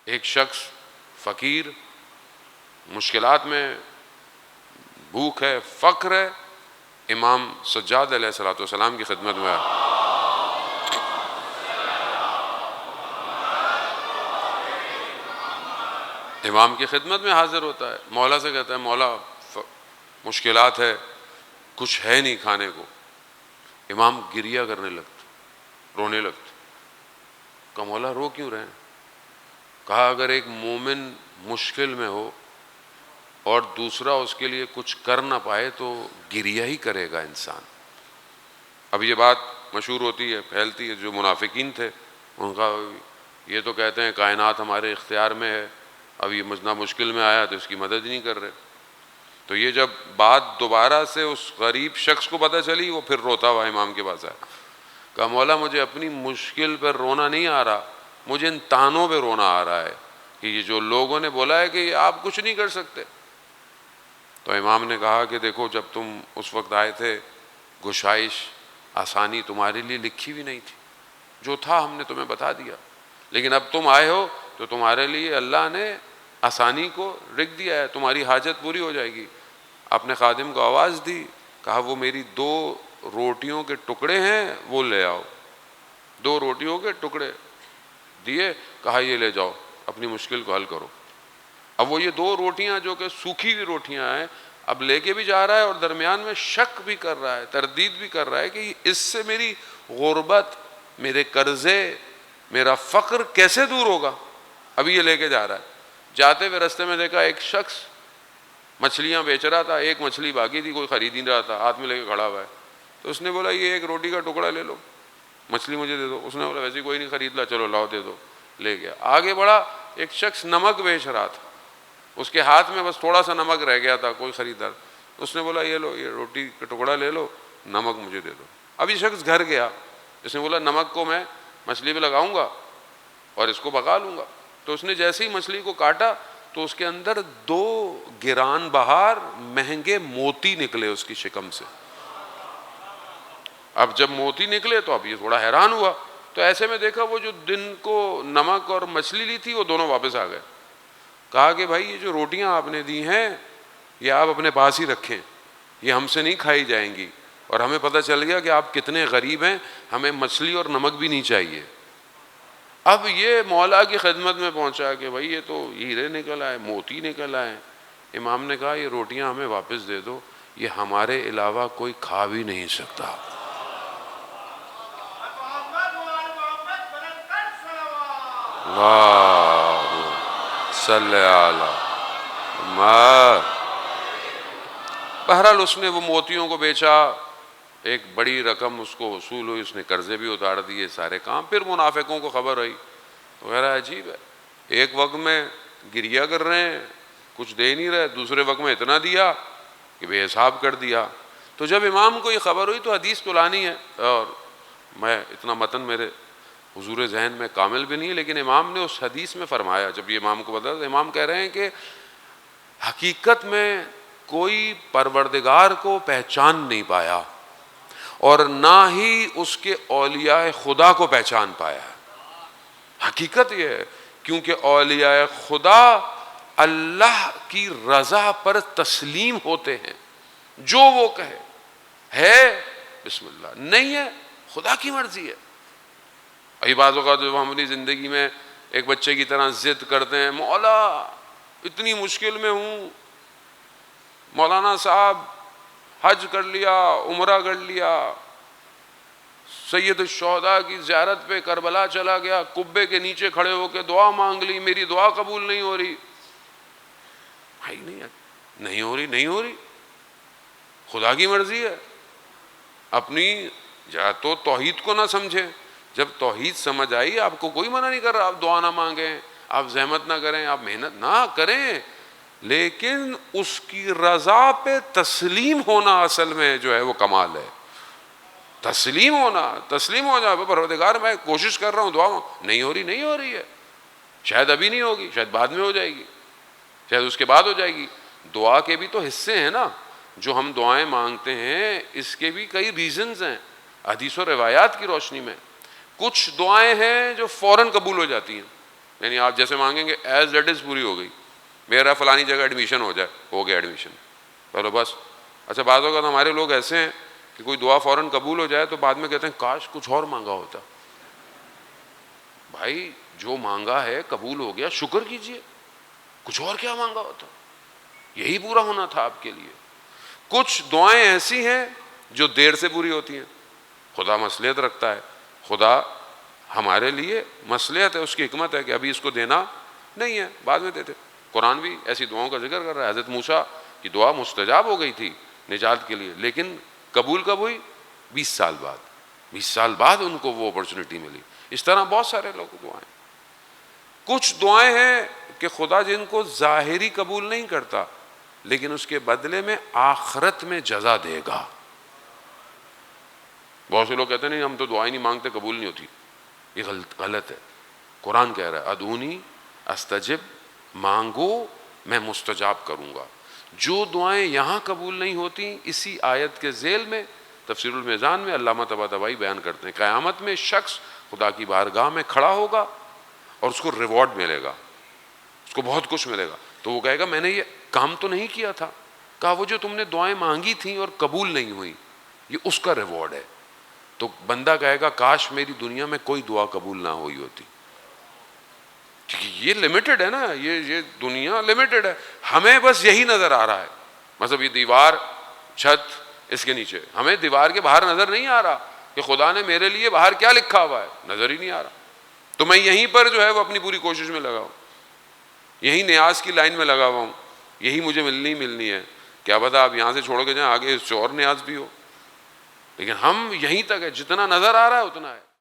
ایک شخص فقیر، مشکلات میں، بھوک ہے، فقر ہے، امام سجاد علیہ الصلوۃ والسلام کی خدمت میں آیا، امام کی خدمت میں حاضر ہوتا ہے، مولا سے کہتا ہے مولا مشکلات ہے، کچھ ہے نہیں کھانے کو۔ امام گریہ کرنے لگتے، رونے لگتے۔ کہا مولا رو کیوں رہے ہیں؟ کہا اگر ایک مومن مشکل میں ہو اور دوسرا اس کے لیے کچھ کر نہ پائے تو گریہ ہی کرے گا انسان۔ اب یہ بات مشہور ہوتی ہے، پھیلتی ہے، جو منافقین تھے ان کا یہ تو کہتے ہیں کائنات ہمارے اختیار میں ہے، اب یہ نہ مشکل میں آیا تو اس کی مدد ہی نہیں کر رہے۔ تو یہ جب بات دوبارہ سے اس غریب شخص کو پتہ چلی، وہ پھر روتا ہوا امام کے پاس آیا، کہا مولا مجھے اپنی مشکل پر رونا نہیں آ رہا، مجھے ان تانوں پہ رونا آ رہا ہے کہ یہ جو لوگوں نے بولا ہے کہ آپ کچھ نہیں کر سکتے۔ تو امام نے کہا کہ دیکھو جب تم اس وقت آئے تھے گشائش، آسانی تمہارے لیے لکھی بھی نہیں تھی، جو تھا ہم نے تمہیں بتا دیا، لیکن اب تم آئے ہو تو تمہارے لیے اللہ نے آسانی کو لکھ دیا ہے، تمہاری حاجت پوری ہو جائے گی۔ اپنے خادم کو آواز دی، کہا وہ میری 2 روٹیوں کے ٹکڑے ہیں وہ لے آؤ۔ 2 روٹیوں کے ٹکڑے دیے، کہا یہ لے جاؤ، اپنی مشکل کو حل کرو۔ اب وہ یہ 2 روٹیاں جو کہ سوکھی ہوئی روٹیاں ہیں اب لے کے بھی جا رہا ہے، اور درمیان میں شک بھی کر رہا ہے، تردید بھی کر رہا ہے کہ اس سے میری غربت، میرے قرضے، میرا فقر کیسے دور ہوگا۔ ابھی یہ لے کے جا رہا ہے، جاتے ہوئے رستے میں دیکھا ایک شخص مچھلیاں بیچ رہا تھا، ایک مچھلی باقی تھی، کوئی خرید نہیں رہا تھا، ہاتھ میں لے کے کھڑا ہوا ہے۔ تو اس نے بولا یہ ایک روٹی کا ٹکڑا لے لو، مچھلی مجھے دے دو۔ اس نے بولا ویسے کوئی نہیں خرید لا، چلو لاؤ دے دو، لے گیا۔ آگے بڑھا، ایک شخص نمک بیچ رہا تھا، اس کے ہاتھ میں بس تھوڑا سا نمک رہ گیا تھا، کوئی خریدار۔ اس نے بولا یہ لو، یہ روٹی کا ٹکڑا لے لو، نمک مجھے دے دو۔ اب یہ شخص گھر گیا، اس نے بولا نمک کو میں مچھلی پہ لگاؤں گا اور اس کو پکا لوں گا۔ تو اس نے جیسے ہی مچھلی کو کاٹا تو اس کے اندر 2 گران بہار مہنگے موتی نکلے اس کی شکم سے۔ اب جب موتی نکلے تو اب یہ تھوڑا حیران ہوا، تو ایسے میں دیکھا وہ جو دن کو نمک اور مچھلی لی تھی وہ دونوں واپس آ گئے۔ کہا کہ بھائی یہ جو روٹیاں آپ نے دی ہیں یہ آپ اپنے پاس ہی رکھیں، یہ ہم سے نہیں کھائی جائیں گی، اور ہمیں پتہ چل گیا کہ آپ کتنے غریب ہیں، ہمیں مچھلی اور نمک بھی نہیں چاہیے۔ اب یہ مولا کی خدمت میں پہنچا کہ بھائی یہ تو ہیرے نکل آئے، موتی نکل آئے۔ امام نے کہا یہ روٹیاں ہمیں واپس دے دو، یہ ہمارے علاوہ کوئی کھا بھی نہیں سکتا۔ اللہ صلی علی محمد۔ بہرحال اس نے وہ موتیوں کو بیچا، ایک بڑی رقم اس کو وصول ہوئی، اس نے قرضے بھی اتار دیے، سارے کام۔ پھر منافقوں کو خبر ہوئی، وغیرہ عجیب ہے، ایک وقت میں گریہ کر رہے ہیں، کچھ دے نہیں رہے، دوسرے وقت میں اتنا دیا کہ بے حساب کر دیا۔ تو جب امام کو یہ خبر ہوئی تو حدیث تو لانی ہے، اور میں اتنا متن میرے حضور ذہن میں کامل بھی نہیں ہے، لیکن امام نے اس حدیث میں فرمایا، جب یہ امام کو بتا تو امام کہہ رہے ہیں کہ حقیقت میں کوئی پروردگار کو پہچان نہیں پایا اور نہ ہی اس کے اولیاء خدا کو پہچان پایا۔ حقیقت یہ ہے، کیونکہ اولیاء خدا اللہ کی رضا پر تسلیم ہوتے ہیں، جو وہ کہے ہے بسم اللہ، نہیں ہے خدا کی مرضی ہے۔ ابھی بعض اوقات جب ہم اپنی زندگی میں ایک بچے کی طرح ضد کرتے ہیں، مولا اتنی مشکل میں ہوں، مولانا صاحب حج کر لیا، عمرہ کر لیا، سید الشہداء کی زیارت پہ کربلا چلا گیا، قبے کے نیچے کھڑے ہو کے دعا مانگ لی، میری دعا قبول نہیں ہو رہی۔ بھائی نہیں ہو رہی، خدا کی مرضی ہے۔ اپنی یا تو توحید کو نہ سمجھیں، جب توحید سمجھ آئی آپ کو کوئی منع نہیں کر رہا آپ دعا نہ مانگیں، آپ زحمت نہ کریں، آپ محنت نہ کریں، لیکن اس کی رضا پہ تسلیم ہونا اصل میں جو ہے وہ کمال ہے۔ تسلیم ہو جا، پروردگار میں کوشش کر رہا ہوں، دعا نہیں ہو رہی ہے، شاید ابھی نہیں ہوگی، شاید بعد میں ہو جائے گی، شاید اس کے بعد ہو جائے گی۔ دعا کے بھی تو حصے ہیں نا، جو ہم دعائیں مانگتے ہیں اس کے بھی کئی ریزنز ہیں حدیث و روایات کی روشنی میں۔ کچھ دعائیں ہیں جو فوراً قبول ہو جاتی ہیں، یعنی آپ جیسے مانگیں گے ایز اٹ از پوری ہو گئی. میرا فلانی جگہ ایڈمیشن ہو جائے, ہو گیا ایڈمیشن, چلو بس. اچھا بعض اوقات ہمارے لوگ ایسے ہیں کہ کوئی دعا فوراً قبول ہو جائے تو بعد میں کہتے ہیں کاش کچھ اور مانگا ہوتا. بھائی جو مانگا ہے قبول ہو گیا, شکر کیجئے, کچھ اور کیا مانگا ہوتا, یہی پورا ہونا تھا آپ کے لیے. کچھ دعائیں ایسی ہیں جو دیر سے پوری ہوتی ہیں, خدا مصلحت رکھتا ہے, خدا ہمارے لیے مصلحت ہے, اس کی حکمت ہے کہ ابھی اس کو دینا نہیں ہے, بعد میں دیتے. قرآن بھی ایسی دعاؤں کا ذکر کر رہا ہے. حضرت موسیٰ کی دعا مستجاب ہو گئی تھی نجات کے لیے, لیکن قبول کب ہوئی؟ 20 سال بعد. 20 سال بعد ان کو وہ اپرچونٹی ملی. اس طرح بہت سارے لوگ دعائیں. کچھ دعائیں ہیں کہ خدا جن کو ظاہری قبول نہیں کرتا لیکن اس کے بدلے میں آخرت میں جزا دے گا. بہت سے لوگ کہتے ہیں نہیں ہم تو دعائیں نہیں مانگتے, قبول نہیں ہوتی. یہ غلط ہے. قرآن کہہ رہا ہے ادعونی استجب, مانگو میں مستجاب کروں گا. جو دعائیں یہاں قبول نہیں ہوتی, اسی آیت کے ذیل میں تفسیر المیزان میں علامہ طباطبائی بیان کرتے ہیں قیامت میں شخص خدا کی بارگاہ میں کھڑا ہوگا اور اس کو ریوارڈ ملے گا, اس کو بہت کچھ ملے گا. تو وہ کہے گا میں نے یہ کام تو نہیں کیا تھا. کہا وہ جو تم نے دعائیں مانگی تھیں اور قبول نہیں ہوئی, یہ اس کا ریوارڈ ہے. تو بندہ کہے گا کاش میری دنیا میں کوئی دعا قبول نہ ہوئی ہوتی, کیونکہ یہ لمیٹڈ ہے نا, یہ دنیا لمیٹڈ ہے. ہمیں بس یہی نظر آ رہا ہے, مطلب یہ دیوار, چھت, اس کے نیچے. ہمیں دیوار کے باہر نظر نہیں آ رہا کہ خدا نے میرے لیے باہر کیا لکھا ہوا ہے, نظر ہی نہیں آ رہا. تو میں یہیں پر جو ہے وہ اپنی پوری کوشش میں لگا ہوں, یہی نیاز کی لائن میں لگا ہوا ہوں, یہی مجھے ملنی ہے. کیا پتہ آپ یہاں سے چھوڑ کے جائیں, آگے اس سے اور نیاز بھی ہو, لیکن ہم یہیں تک ہے, جتنا نظر آ رہا ہے اتنا ہے.